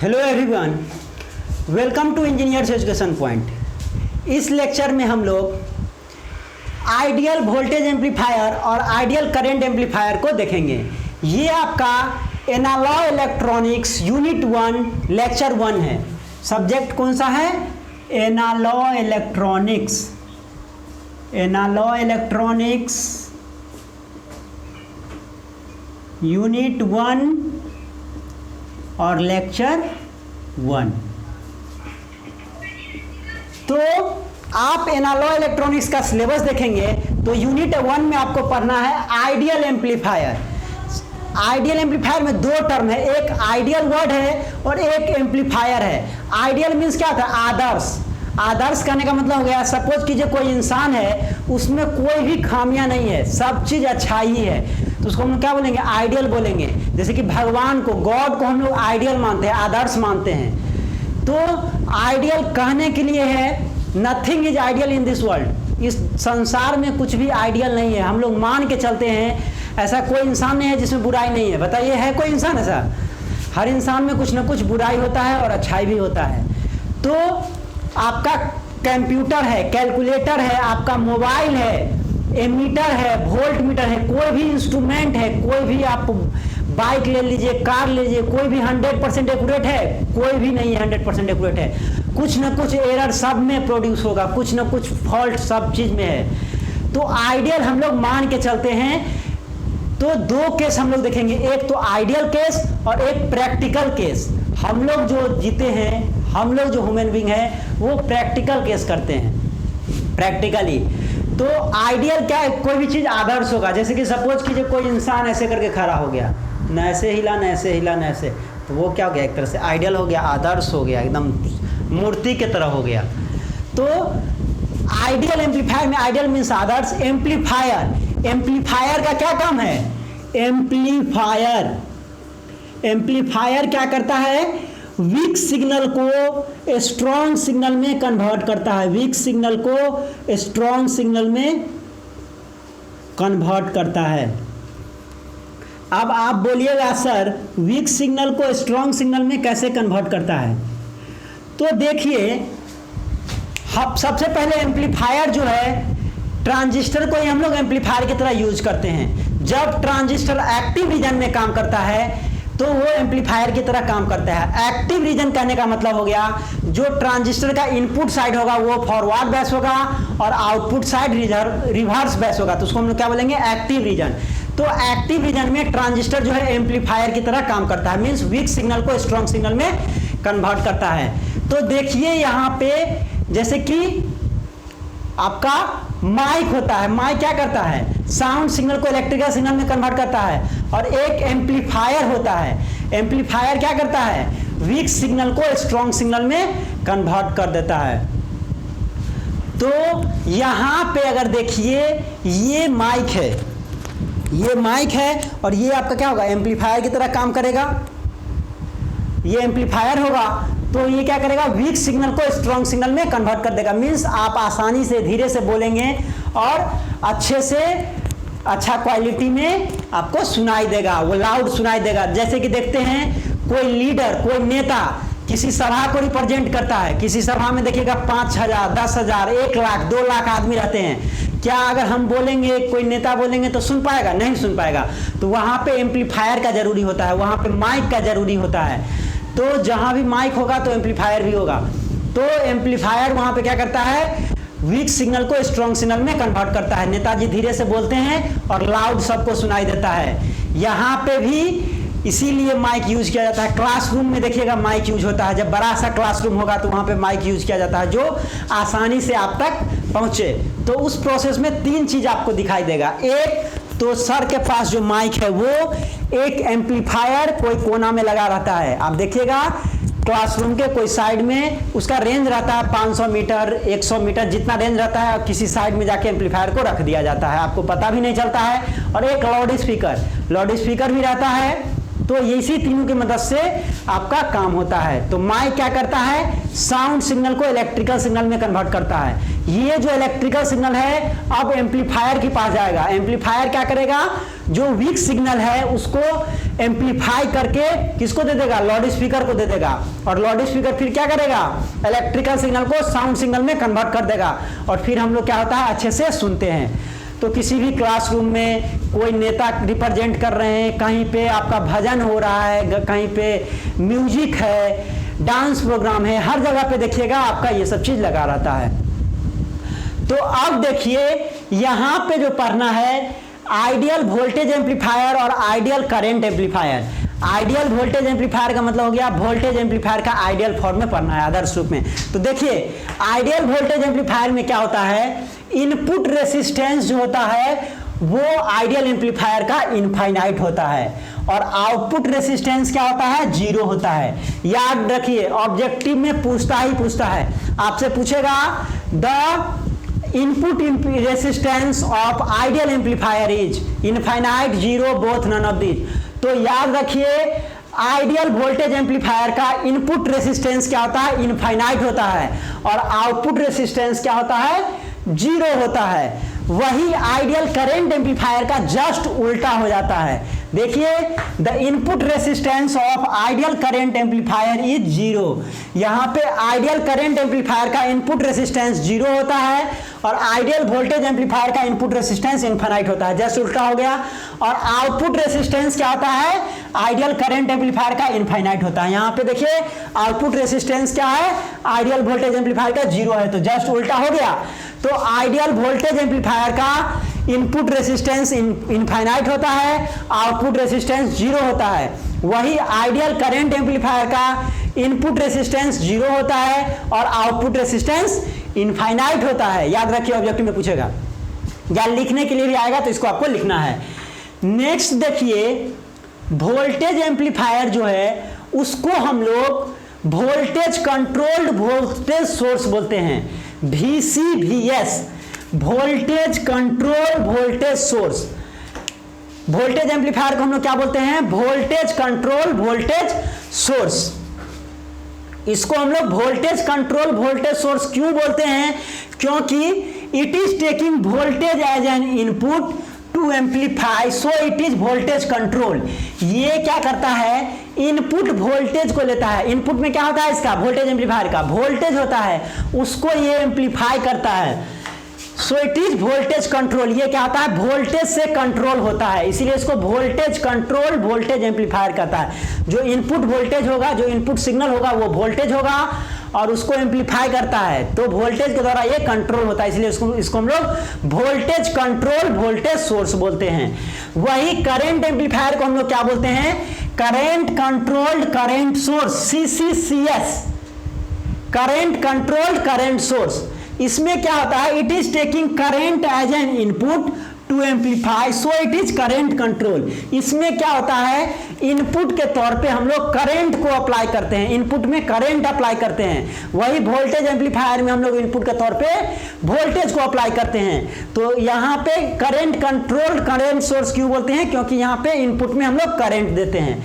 Hello everyone, welcome to engineers education point. इस lecture में हम लोग आइडियल वोल्टेज एम्पलीफायर और आइडियल करंट एम्पलीफायर को देखेंगे। ये आपका एनालॉग इलेक्ट्रॉनिक्स यूनिट 1 लेक्चर 1 है। सब्जेक्ट कौन सा है? Analogue electronics. Analogue electronics unit 1 और लेक्चर 1। तो आप एनालॉग इलेक्ट्रॉनिक्स का सिलेबस देखेंगे तो यूनिट 1 में आपको पढ़ना है आइडियल एम्पलीफायर। आइडियल एम्पलीफायर में दो टर्म है, एक आइडियल वर्ड है और एक एम्पलीफायर है। आइडियल मीन्स क्या होता है? आदर्श। आदर्श कहने का मतलब हो गया, सपोज कीजिए कोई इंसान है, उसमें कोई भी खामियां नहीं है, सब चीज अच्छाई ही है, तो उसको हम क्या बोलेंगे? आइडियल बोलेंगे। जैसे कि भगवान को, गॉड को हम लोग आइडियल मानते हैं, आदर्श मानते हैं। तो आइडियल कहने के लिए है nothing is ideal in this world. इस संसार में कुछ भी आइडियल नहीं है। हम लोग मान के चलते हैं ऐसा कोई इंसान नहीं है जिसमें बुराई नहीं है। बताइए, है कोई इंसान ऐसा? हर इंसान में कुछ ना कुछ बुराई होता है और अच्छाई भी होता है। तो आपका कंप्यूटर है, कैलकुलेटर है, आपका मोबाइल है, एमीटर है, वोल्ट मीटर है, कोई भी इंस्ट्रूमेंट है, कोई भी आप बाइक ले लीजिए, कार ले लीजिए, कोई भी 100% एक्यूरेट है? कोई भी नहीं है 100% एक्यूरेट है। कुछ ना कुछ एरर सब में प्रोड्यूस होगा, कुछ ना कुछ फॉल्ट सब चीज में है। तो आइडियल हम लोग मान के चलते हैं। तो दो केस हम लोग देखेंगे, एक तो आइडियल केस और एक प्रैक्टिकल केस। हम लोग जो जीते हैं, हम लोग जो ह्यूमन बीइंग है, वो प्रैक्टिकल केस करते हैं, प्रैक्टिकली। तो आइडियल क्या है? कोई भी चीज आदर्श होगा। जैसे कि सपोज कीजिए कोई इंसान ऐसे करके खड़ा हो गया, न ऐसे हिला, न ऐसे हिला, न ऐसे, तो वो क्या हो गया? एक तरह से आइडियल हो गया, आदर्श हो गया, एकदम मूर्ति के तरह हो गया। तो आइडियल एम्पलीफायर में आइडियल मीन्स आदर्श। एम्पलीफायर, एम्पलीफायर का क्या काम है? एम्पलीफायर क्या करता है? वीक सिग्नल को स्ट्रॉन्ग सिग्नल में कन्वर्ट करता है। वीक सिग्नल को स्ट्रॉन्ग सिग्नल में कन्वर्ट करता है। अब आप बोलिएगा सर, वीक सिग्नल को स्ट्रॉन्ग सिग्नल में कैसे कन्वर्ट करता है? तो देखिए, हम सबसे पहले एम्पलीफायर जो है, ट्रांजिस्टर को ही हम लोग एम्पलीफायर की तरह यूज करते हैं। जब ट्रांजिस्टर एक्टिव रीजन में काम करता है तो वो एम्पलीफायर की तरह काम करता है। एक्टिव रीजन कहने का मतलब हो गया, जो ट्रांजिस्टर का इनपुट साइड होगा वो फॉरवर्ड बैस होगा और आउटपुट साइड रिवर्स बैस होगा, तो उसको हम लोग क्या बोलेंगे? Active region. तो एक्टिव रीजन में ट्रांजिस्टर जो है एम्पलीफायर की तरह काम करता है, मीन्स वीक सिग्नल को स्ट्रॉन्ग सिग्नल में कन्वर्ट करता है। तो देखिए यहाँ पे, जैसे कि आपका माइक होता है, माइक क्या करता है? साउंड सिग्नल को इलेक्ट्रिकल सिग्नल में कन्वर्ट करता है। और एक एम्पलीफायर होता है, एम्पलीफायर क्या करता है? वीक सिग्नल को स्ट्रॉन्ग सिग्नल में कन्वर्ट कर देता है। तो यहां पे अगर देखिए, ये माइक है, ये माइक है और ये आपका क्या होगा? एम्पलीफायर की तरह काम करेगा। ये एम्पलीफायर होगा तो ये क्या करेगा? वीक सिग्नल को स्ट्रॉन्ग सिग्नल में कन्वर्ट कर देगा। मीन्स आप आसानी से, धीरे से बोलेंगे और अच्छे से, अच्छा क्वालिटी में आपको सुनाई देगा, वो लाउड सुनाई देगा। जैसे कि देखते हैं कोई लीडर, कोई नेता किसी सभा को रिप्रेजेंट करता है। किसी सभा में देखिएगा 5,000, 10,000, 1 लाख, 2 लाख आदमी रहते हैं। क्या अगर हम बोलेंगे, कोई नेता बोलेंगे तो सुन पाएगा? नहीं सुन पाएगा। तो वहां पे एम्पलीफायर का जरूरी होता है, वहां पे माइक का जरूरी होता है। तो जहां भी माइक होगा तो एम्पलीफायर भी होगा। तो एम्पलीफायर वहां पे क्या करता है? वीक सिग्नल को स्ट्रॉन्ग सिग्नल में कन्वर्ट करता है। नेताजी धीरे से बोलते हैं और लाउड सबको सुनाई देता है। यहाँ पे भी इसीलिए माइक यूज किया जाता है। क्लासरूम में देखिएगा माइक यूज होता है। जब बड़ा सा क्लासरूम होगा तो वहां पे माइक यूज किया जाता है, जो आसानी से आप तक पहुंचे। तो उस प्रोसेस में 3 चीज आपको दिखाई देगा। एक तो सर के पास जो माइक है वो, एक एम्पलीफायर कोई कोना में लगा रहता है। आप देखिएगा क्लासरूम के कोई साइड में उसका रेंज रहता है 500 मीटर, 100 मीटर, जितना रेंज रहता है किसी साइड में जाके एम्पलीफायर को रख दिया जाता है, आपको पता भी नहीं चलता है। और एक लाउड स्पीकर भी रहता है। तो इसी तीनों की मदद से आपका काम होता है। तो माइक क्या करता है? साउंड सिग्नल को इलेक्ट्रिकल सिग्नल में कन्वर्ट करता है। ये जो इलेक्ट्रिकल सिग्नल है अब एम्पलीफायर के पास जाएगा। एम्पलीफायर क्या करेगा, जो वीक सिग्नल है उसको एम्पलीफाई करके किसको दे देगा, लाउड स्पीकर को दे देगा, और लाउड स्पीकर फिर क्या करेगा, इलेक्ट्रिकल सिग्नल को साउंड सिग्नल में कन्वर्ट कर देगा, और फिर हम लोग क्या होता है अच्छे से सुनते हैं। तो किसी भी क्लासरूम में कोई नेता रिप्रेजेंट कर रहे हैं, कहीं पे आपका भजन हो रहा है, कहीं पे म्यूजिक है, डांस प्रोग्राम है, हर जगह पे देखिएगा आपका ये सब चीज लगा रहता है। तो अब देखिए यहां पे जो पढ़ना है आइडियल वोल्टेज एम्पलीफायर और ideal current amplifier. Ideal voltage amplifier का मतलब हो गया वोल्टेज एम्पलीफायर का आइडियल फॉर्म में पढ़ना है, आदर्श रूप में। तो देखिए आइडियल वोल्टेज एम्पलीफायर में क्या होता है, इनपुट रेसिस्टेंस जो होता है वो आइडियल एम्पलीफायर का इनफाइनाइट होता है, और आउटपुट रेसिस्टेंस क्या होता है, जीरो होता है। याद रखिए ऑब्जेक्टिव में पूछता ही पूछता है, आपसे पूछेगा the input resistance of ideal amplifier is infinite, zero, both, none of this. तो याद रखिए आइडियल वोल्टेज एम्पलीफायर का इनपुट रेसिस्टेंस क्या होता है, इनफाइनाइट होता है, और आउटपुट रेसिस्टेंस क्या होता है, जीरो होता है। वही आइडियल करंट एम्पलीफायर का जस्ट उल्टा हो जाता है। देखिए the input resistance of ideal current amplifier is zero. यहां पे आइडियल करंट एम्पलीफायर का इनपुट रेसिस्टेंस जीरो होता है, और आइडियल वोल्टेज एम्पलीफायर का इनपुट रेसिस्टेंस इनफाइनाइट होता है, जस्ट उल्टा हो गया। और आउटपुट रेसिस्टेंस क्या होता है, आइडियल करंट एम्पलीफायर का इनफाइनाइट होता है। यहां पे देखिए आउटपुट रेसिस्टेंस क्या है, आइडियल वोल्टेज एम्पलीफायर का जीरो है, तो जस्ट उल्टा हो गया। तो आइडियल वोल्टेज एम्पलीफायर का इनपुट रेसिस्टेंस इनफाइनाइट होता है, आउटपुट रेसिस्टेंस जीरो होता है। वही आइडियल करंट एम्पलीफायर का इनपुट रेसिस्टेंस जीरो होता है और आउटपुट रेसिस्टेंस इनफाइनाइट होता है। याद रखिए ऑब्जेक्टिव में पूछेगा, या लिखने के लिए भी आएगा तो इसको आपको लिखना है। नेक्स्ट देखिए वोल्टेज एम्पलीफायर जो है उसको हम लोग वोल्टेज कंट्रोल्ड वोल्टेज सोर्स बोलते हैं, VCVS, voltage control voltage source. Voltage amplifier को हम लोग क्या बोलते हैं, वोल्टेज कंट्रोल वोल्टेज सोर्स। इसको हम लोग वोल्टेज कंट्रोल वोल्टेज सोर्स क्यों बोलते हैं, क्योंकि it is taking voltage as an input to amplify, so it is voltage control. ये क्या करता है, इनपुट वोल्टेज को लेता है। इनपुट में क्या होता है, इसका वोल्टेज एम्पलीफायर का वोल्टेज होता है, उसको ये एम्पलीफाई करता है। सो इट इज वोल्टेज कंट्रोल। ये क्या होता है, वोल्टेज से कंट्रोल होता है, इसीलिए इसको वोल्टेज कंट्रोल वोल्टेज एम्पलीफायर कहता है। जो इनपुट वोल्टेज होगा, जो इनपुट सिग्नल होगा वो वोल्टेज होगा और उसको एम्पलीफाई करता है, तो वोल्टेज के द्वारा ये कंट्रोल होता है, इसलिए इसको हम लोग वोल्टेज कंट्रोल वोल्टेज सोर्स बोलते हैं। वही करंट एम्पलीफायर को हम लोग क्या बोलते हैं, current controlled current source, CCCS, current controlled current source. इसमें क्या होता है, it is taking current as an input to amplify, so it is current control. इसमें क्या होता है, इनपुट के तौर पे हम लोग करंट को अप्लाई करते हैं, इनपुट में करंट अप्लाई करते हैं। वही वोल्टेज एम्पलीफायर में हम लोग इनपुट के तौर पे वोल्टेज को अप्लाई करते हैं। तो यहाँ पे करंट कंट्रोल करंट सोर्स क्यों बोलते हैं, क्योंकि यहाँ पे इनपुट में हम लोग करंट देते हैं।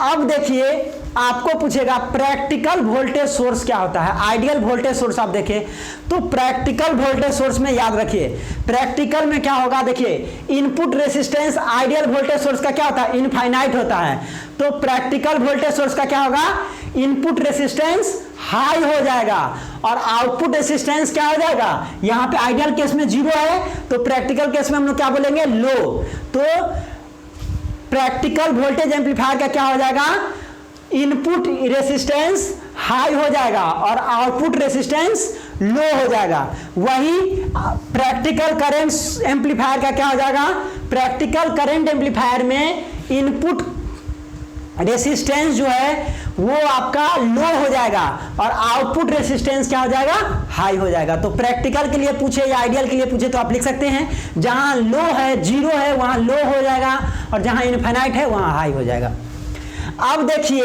अब देखिए आपको पूछेगा प्रैक्टिकल वोल्टेज सोर्स क्या होता है। आइडियल वोल्टेज सोर्स आप देखें तो प्रैक्टिकल वोल्टेज सोर्स में याद रखिए, प्रैक्टिकल में क्या होगा, देखिए input resistance ideal voltage source का क्या होता है, इनफाइनाइट होता है। तो प्रैक्टिकल वोल्टेज सोर्स का क्या होगा, इनपुट रेसिस्टेंस हाई हो जाएगा और आउटपुट रेसिस्टेंस क्या हो जाएगा, यहां पे आइडियल केस में जीरो है तो प्रैक्टिकल केस में हम लोग क्या बोलेंगे, लो। तो प्रैक्टिकल वोल्टेज एम्पलीफायर का क्या हो जाएगा, इनपुट रेसिस्टेंस हाई हो जाएगा और आउटपुट रेसिस्टेंस लो हो जाएगा। वही प्रैक्टिकल करंट एम्पलीफायर का क्या हो जाएगा, प्रैक्टिकल करंट एम्पलीफायर में इनपुट रेसिस्टेंस जो है वो आपका लो हो जाएगा और आउटपुट रेसिस्टेंस क्या हो जाएगा, हाई हो जाएगा। तो प्रैक्टिकल के लिए पूछे या आइडियल के लिए पूछे तो आप लिख सकते हैं, जहां लो है, जीरो है, वहां लो हो जाएगा और जहां इनफाइनाइट है वहां हाई हो जाएगा। अब देखिए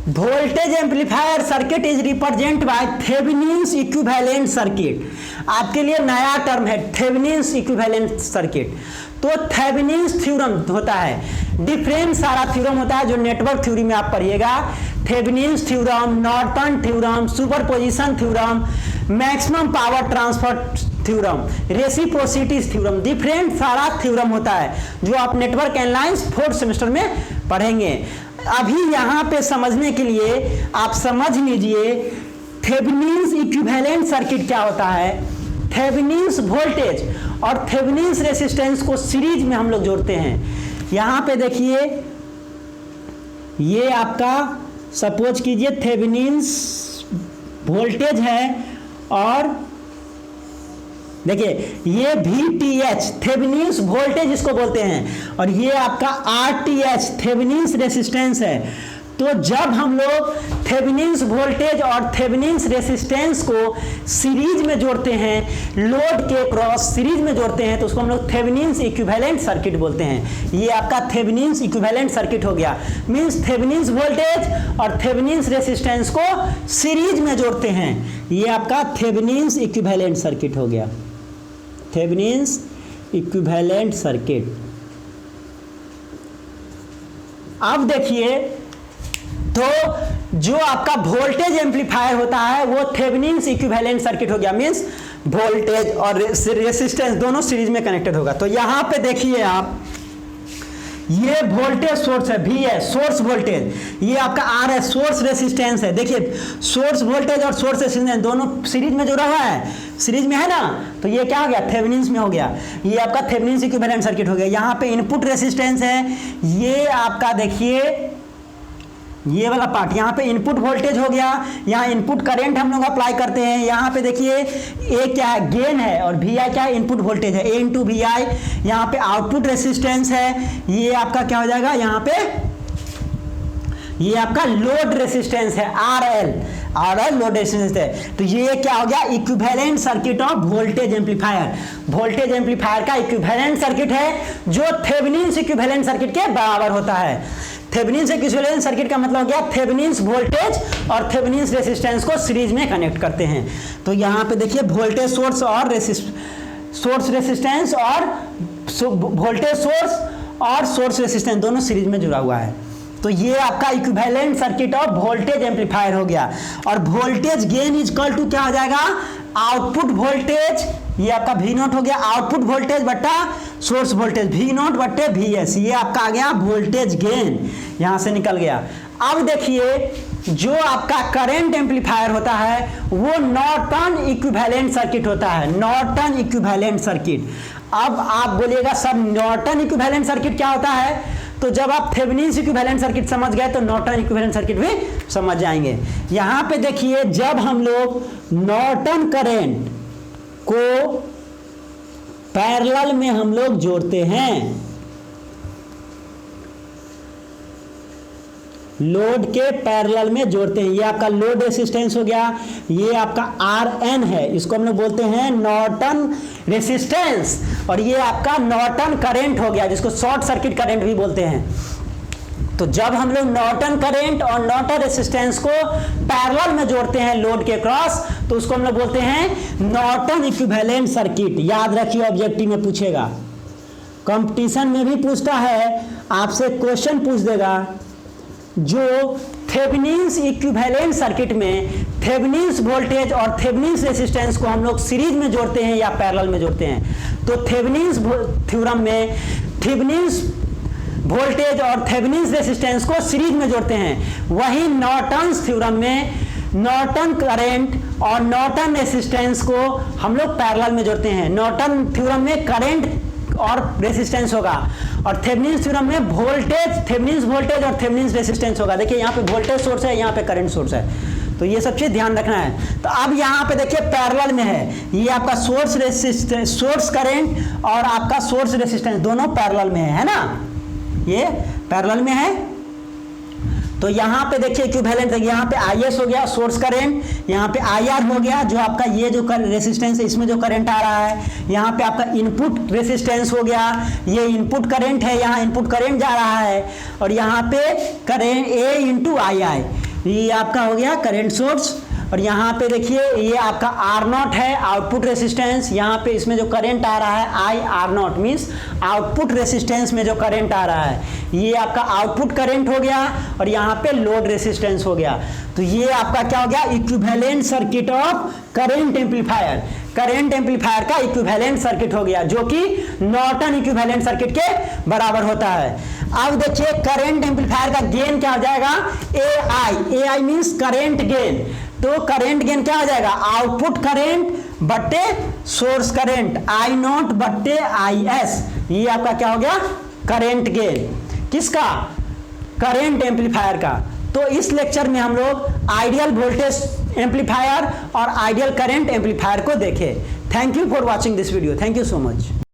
voltage amplifier circuit is represent by Thevenin's equivalent circuit. आपके लिए नया टर्म है थेवेनिन्स इक्विवेलेंट सर्किट। तो थेवेनिन्स थ्योरम होता है, डिफरेंट सारा थ्योरम होता है जो नेटवर्क थ्योरी में आप पढ़िएगा। Thevenin's theorem, Norton theorem, superposition theorem, maximum power transfer theorem, reciprocity theorem, different सारा थ्योरम होता है जो आप नेटवर्क एनालाइज 4th सेमेस्टर में पढ़ेंगे। अभी यहाँ पे समझने के लिए आप समझ लीजिए थेवेनिन्स इक्विवेलेंट सर्किट क्या होता है। थेवेनिन्स वोल्टेज और थेवेनिन्स रेसिस्टेंस को सीरीज में हम लोग जोड़ते हैं। यहाँ पे देखिए ये आपका सपोज कीजिए थेवेनिन्स वोल्टेज है और देखिए ये VTH थेवेनिन्स वोल्टेज इसको बोलते हैं और ये आपका RTH थेवेनिन्स रेसिस्टेंस है। तो जब हम लोग थेवेनिन्स वोल्टेज और थेवेनिन्स रेसिस्टेंस को सीरीज में जोड़ते हैं, लोड के क्रॉस सीरीज में जोड़ते हैं, तो उसको हम लोग थेवेनिन्स इक्विवेलेंट सर्किट बोलते हैं। ये आपका थेवेनिन्स इक्विवेलेंट सर्किट हो गया, मींस थेवेनिन्स वोल्टेज और थेवेनिन्स रेसिस्टेंस को सीरीज में जोड़ते हैं। ये आपका थेवेनिन्स इक्विवेलेंट सर्किट हो गया, थेवेनिन्स इक्विवेलेंट सर्किट। अब देखिए तो जो आपका वोल्टेज एम्पलीफायर होता है वो थेवेनिन्स इक्विवेलेंट सर्किट हो गया, मींस वोल्टेज और रेसिस्टेंस दोनों सीरीज में कनेक्टेड होगा। तो यहां पे देखिए आप ये वोल्टेज सोर्स है V है, सोर्स वोल्टेज, ये आपका R है, सोर्स रेसिस्टेंस है। देखिए सोर्स वोल्टेज और सोर्स रेसिस्टेंस दोनों सीरीज में जुड़ा हुआ है, सीरीज में है ना, तो ये क्या हो गया थेवेनिन्स में हो गया। ये आपका थेवेनिन्स इक्विवेलेंट सर्किट हो गया। यहाँ पे इनपुट रेसिस्टेंस है, ये आपका देखिए ये वाला पार्ट, यहाँ पे इनपुट वोल्टेज हो गया, यहाँ इनपुट करंट हम लोग अप्लाई करते हैं। यहाँ पे देखिए ए क्या है गेन है और VI क्या है इनपुट वोल्टेज है, A इंटू VI। यहाँ पे आउटपुट रेसिस्टेंस है, ये आपका क्या हो जाएगा, यहाँ पे ये आपका लोड रेसिस्टेंस है RL लोड रेसिस्टेंस है। तो ये क्या हो गया equivalent circuit of voltage amplifier. Voltage amplifier का इक्विवेलेंट सर्किट है जो थेवेनिन्स इक्विवेलेंट सर्किट के बराबर होता है। थेवेनिन्स इक्विवेलेंट सर्किट का मतलब हो गया थेवेनिन्स वोल्टेज और थेवेनिन्स रेसिस्टेंस को सीरीज में कनेक्ट करते हैं। तो यहाँ पे देखिए वोल्टेज सोर्स और सोर्स रेसिस्टेंस और वोल्टेज सोर्स और सोर्स रेसिस्टेंस दोनों सीरीज में जुड़ा हुआ है। तो ये आपका equivalent circuit of voltage amplifier हो गया। और voltage gain is equal to क्या हो जाएगा आउटपुट वोल्टेज, ये आपका V0 हो गया, आउटपुट वोल्टेज बट्टा सोर्स वोल्टेज V0 बट्टे VS, ये आपका आ गया वोल्टेज गेन, यहां से निकल गया। अब देखिए जो आपका करंट एम्पलीफायर होता है वो नॉर्टन इक्विवेलेंट सर्किट होता है, नॉर्टन इक्विवेलेंट सर्किट। अब आप बोलिएगा सर नॉर्टन इक्विवेलेंट सर्किट क्या होता है, तो जब आप थेवेनिन्स इक्विवेलेंट सर्किट समझ गए तो नॉर्टन इक्विवेलेंट सर्किट भी समझ जाएंगे। यहां पे देखिए जब हम लोग नॉर्टन करंट को पैरेलल में हम लोग जोड़ते हैं, लोड के पैरेलल में जोड़ते हैं, ये आपका लोड रेसिस्टेंस हो गया, ये आपका RN है, इसको हम लोग बोलते हैं नॉर्टन रेसिस्टेंस, और ये आपका नॉर्टन करंट हो गया जिसको शॉर्ट सर्किट करंट भी बोलते हैं। तो जब हम लोग नॉर्टन करंट और नॉर्टन रेसिस्टेंस को पैरेलल में जोड़ते हैं लोड के क्रॉस, तो उसको हम लोग बोलते हैं नॉर्टन इक्विवेलेंट सर्किट। याद रखिए ऑब्जेक्टिव में पूछेगा, कंपटीशन में भी पूछता है, आपसे क्वेश्चन पूछ देगा। जो थेवेनिन्स इक्विवेलेंट सर्किट में थेवेनिन्स वोल्टेज और थेवेनिन्स रेसिस्टेंस को हम लोग सीरीज में जोड़ते हैं या पैरेलल में जोड़ते हैं, तो थेवेनिन्स थ्योरम में थेवेनिन्स वोल्टेज और थेवेनिन्स रेसिस्टेंस को सीरीज में जोड़ते हैं। वही नॉर्टन्स थ्योरम में नॉर्टन करंट और नॉर्टन रेसिस्टेंस को हम लोग पैरेलल में जोड़ते हैं। नॉर्टन थ्योरम में करंट और रेसिस्टेंस होगा और थेवेनिन्स थ्योरम में वोल्टेज, थेवेनिन्स वोल्टेज और थेवेनिन्स रेसिस्टेंस होगा। देखिए यहाँ पे वोल्टेज सोर्स है, यहाँ पे करंट सोर्स है, तो ये सब चीज ध्यान रखना है। तो अब यहाँ पे देखिए पैरेलल में है, ये आपका सोर्स रेसिस्टेंस, सोर्स करंट और आपका सोर्स रेसिस्टेंस दोनों पैरेलल में है ना, ये पैरेलल में है। तो यहाँ पे देखिए इक्विवेलेंट, यहाँ पे IS हो गया सोर्स करंट, यहाँ पे IR हो गया जो आपका ये जो रेसिस्टेंस है इसमें जो करंट आ रहा है, यहाँ पे आपका इनपुट रेसिस्टेंस हो गया, ये इनपुट करंट है, यहाँ इनपुट करंट जा रहा है, और यहाँ पे करंट A इंटू II, ये आपका हो गया करंट सोर्स और यहाँ पे देखिए ये आपका R0 है आउटपुट रेसिस्टेंस, यहाँ पे इसमें जो करंट आ रहा है IR0 मीन्स आउटपुट रेसिस्टेंस में जो करंट आ रहा है ये आपका आउटपुट करंट हो गया, और यहाँ पे लोड रेसिस्टेंस हो गया। तो ये आपका क्या हो गया, equivalent circuit of current amplifier. Current amplifier का इक्विवेलेंट सर्किट हो गया, जो कि नॉर्टन इक्विवेलेंट सर्किट के बराबर होता है। अब देखिए करंट एम्पलीफायर का गेन क्या हो जाएगा, AI मीन्स करंट गेन। तो करंट गेन क्या हो जाएगा, आउटपुट करंट बट्टे सोर्स करंट I0 बट्टे IS। ये आपका क्या हो गया, करंट गेन किसका, करंट एम्पलीफायर का। तो इस लेक्चर में हम लोग आइडियल वोल्टेज एम्पलीफायर और आइडियल करंट एम्पलीफायर को देखें। Thank you for watching this video, thank you so much.